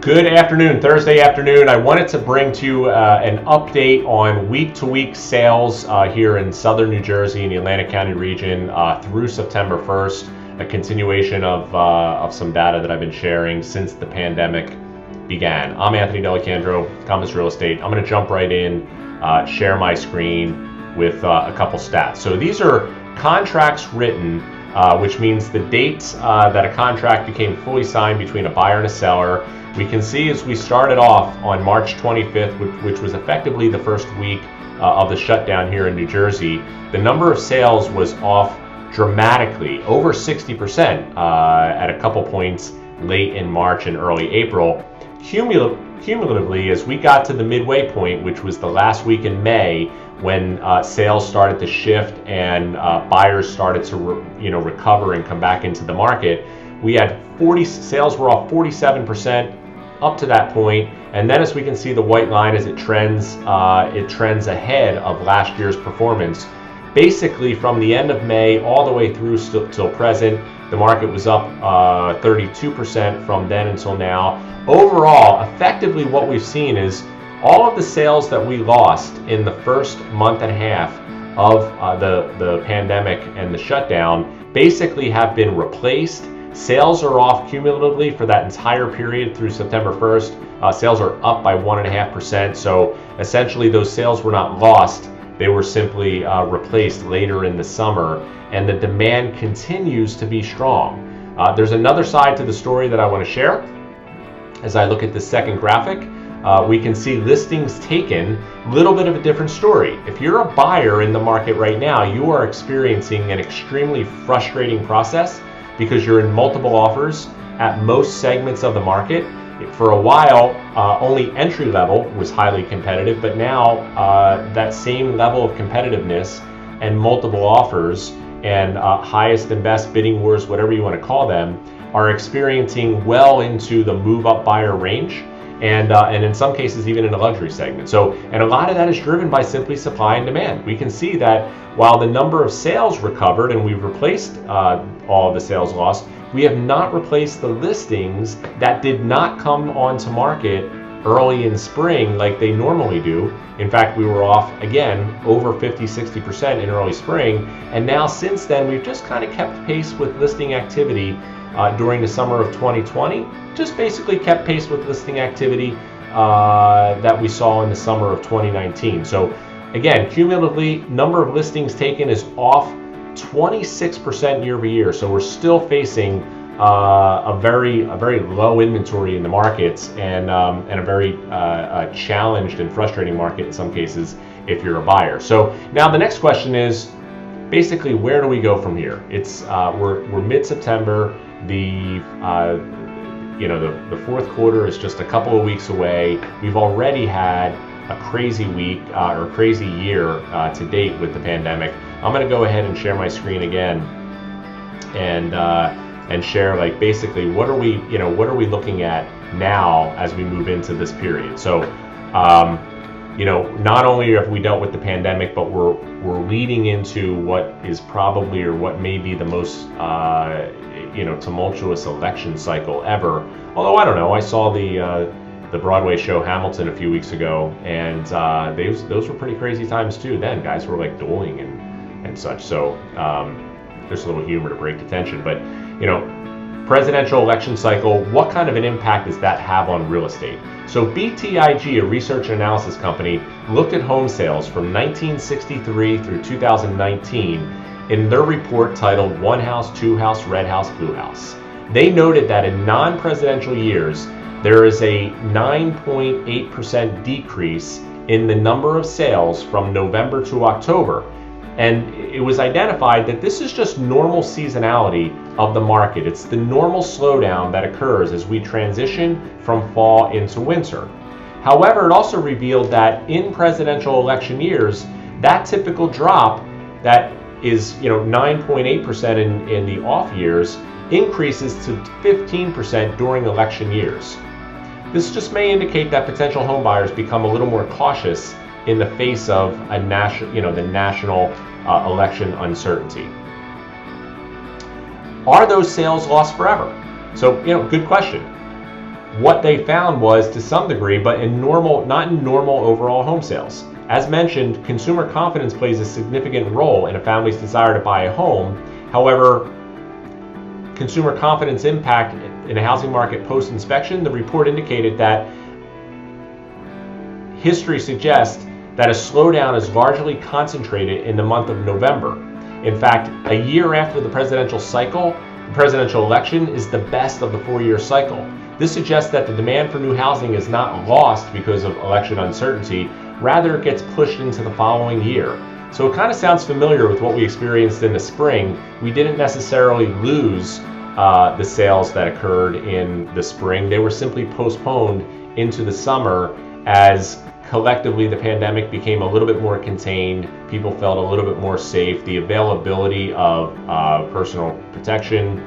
Good afternoon, Thursday afternoon. I wanted to bring to you an update on week-to-week sales here in southern New Jersey in the Atlantic County region through September 1st, a continuation of some data that I've been sharing since the pandemic began. I'm Anthony Delicandro, Compass Real Estate. I'm going to jump right in, share my screen with a couple stats. So these are contracts written, which means the dates that a contract became fully signed between a buyer and a seller. We can see as we started off on March 25th, which was effectively the first week of the shutdown here in New Jersey, the number of sales was off dramatically, over 60% at a couple points late in March and early April. Cumulatively, as we got to the midway point, which was the last week in May, when sales started to shift and buyers started to recover and come back into the market, we had sales were off 47% up to that point, and then as we can see the white line as it trends ahead of last year's performance. Basically from the end of May all the way through till present, the market was up 32% from then until now. Overall, effectively what we've seen is all of the sales that we lost in the first month and a half of the pandemic and the shutdown basically have been replaced. Sales are off cumulatively for that entire period through September 1st. Sales are up by 1.5%. So essentially those sales were not lost. They were simply replaced later in the summer, and the demand continues to be strong. There's another side to the story that I want to share. As I look at the second graphic, we can see listings taken, a little bit of a different story. If you're a buyer in the market right now, you are experiencing an extremely frustrating process because you're in multiple offers at most segments of the market. For a while, only entry level was highly competitive, but now that same level of competitiveness and multiple offers and highest and best bidding wars, whatever you want to call them, are experiencing well into the move-up buyer range. And in some cases even in a luxury segment. So, and a lot of that is driven by simply supply and demand. We can see that while the number of sales recovered and we've replaced all of the sales lost, we have not replaced the listings that did not come onto market early in spring like they normally do. In fact, we were off again over 50-60% in early spring, and now since then we've just kind of kept pace with listing activity during the summer of 2020, just basically kept pace with listing activity that we saw in the summer of 2019. So again, cumulatively, number of listings taken is off 26% year over year. So we're still facing a very low inventory in the markets, and a very challenged and frustrating market in some cases if you're a buyer. So now the next question is basically, where do we go from here? It's we're mid-September. The fourth quarter is just a couple of weeks away. We've already had a crazy week or crazy year to date with the pandemic. I'm going to go ahead and share my screen again and share like basically what are we looking at now as we move into this period. So not only have we dealt with the pandemic, but we're leading into what is probably or what may be the most tumultuous election cycle ever. Although I don't know, I saw the Broadway show Hamilton a few weeks ago, and those were pretty crazy times too. Then guys were like dueling and such. So there's a little humor to break the tension. But presidential election cycle, what kind of an impact does that have on real estate? So BTIG, a research and analysis company, looked at home sales from 1963 through 2019 in their report titled One House, Two House, Red House, Blue House. They noted that in non-presidential years, there is a 9.8% decrease in the number of sales from November to October. And it was identified that this is just normal seasonality of the market. It's the normal slowdown that occurs as we transition from fall into winter. However, it also revealed that in presidential election years, that typical drop that is 9.8% in the off years increases to 15% during election years. This just may indicate that potential home buyers become a little more cautious in the face of the national election uncertainty. Are those sales lost forever? So, good question. what they found was, to some degree, but not in normal overall home sales. As mentioned, consumer confidence plays a significant role in a family's desire to buy a home. However, consumer confidence impact in a housing market post-inspection, the report indicated that history suggests that a slowdown is largely concentrated in the month of November. In fact, a year after the presidential election is the best of the 4-year cycle. This suggests that the demand for new housing is not lost because of election uncertainty, rather it gets pushed into the following year. So it kind of sounds familiar with what we experienced in the spring. We didn't necessarily lose the sales that occurred in the spring. They were simply postponed into the summer as collectively the pandemic became a little bit more contained. People felt a little bit more safe. The availability of personal protection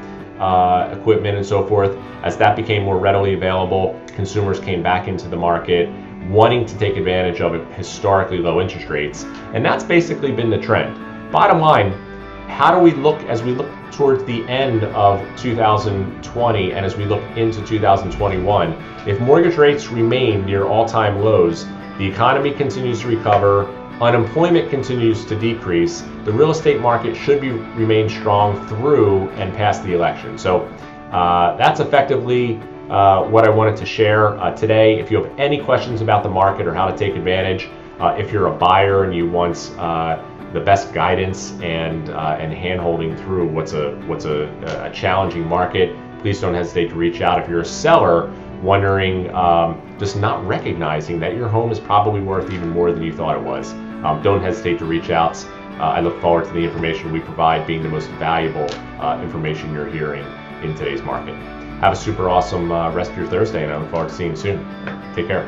equipment and so forth, as that became more readily available, consumers came back into the market wanting to take advantage of historically low interest rates. And that's basically been the trend. Bottom line, how do we look as we look towards the end of 2020 and as we look into 2021? If mortgage rates remain near all-time lows, the economy continues to recover, unemployment continues to decrease, the real estate market should remain strong through and past the election. So that's effectively what I wanted to share today. If you have any questions about the market or how to take advantage, if you're a buyer and you want the best guidance and hand-holding through what's a challenging market, please don't hesitate to reach out. If you're a seller wondering, just not recognizing that your home is probably worth even more than you thought it was, don't hesitate to reach out. I look forward to the information we provide being the most valuable information you're hearing in today's market. Have a super awesome rest of your Thursday, and I look forward to seeing you soon. Take care.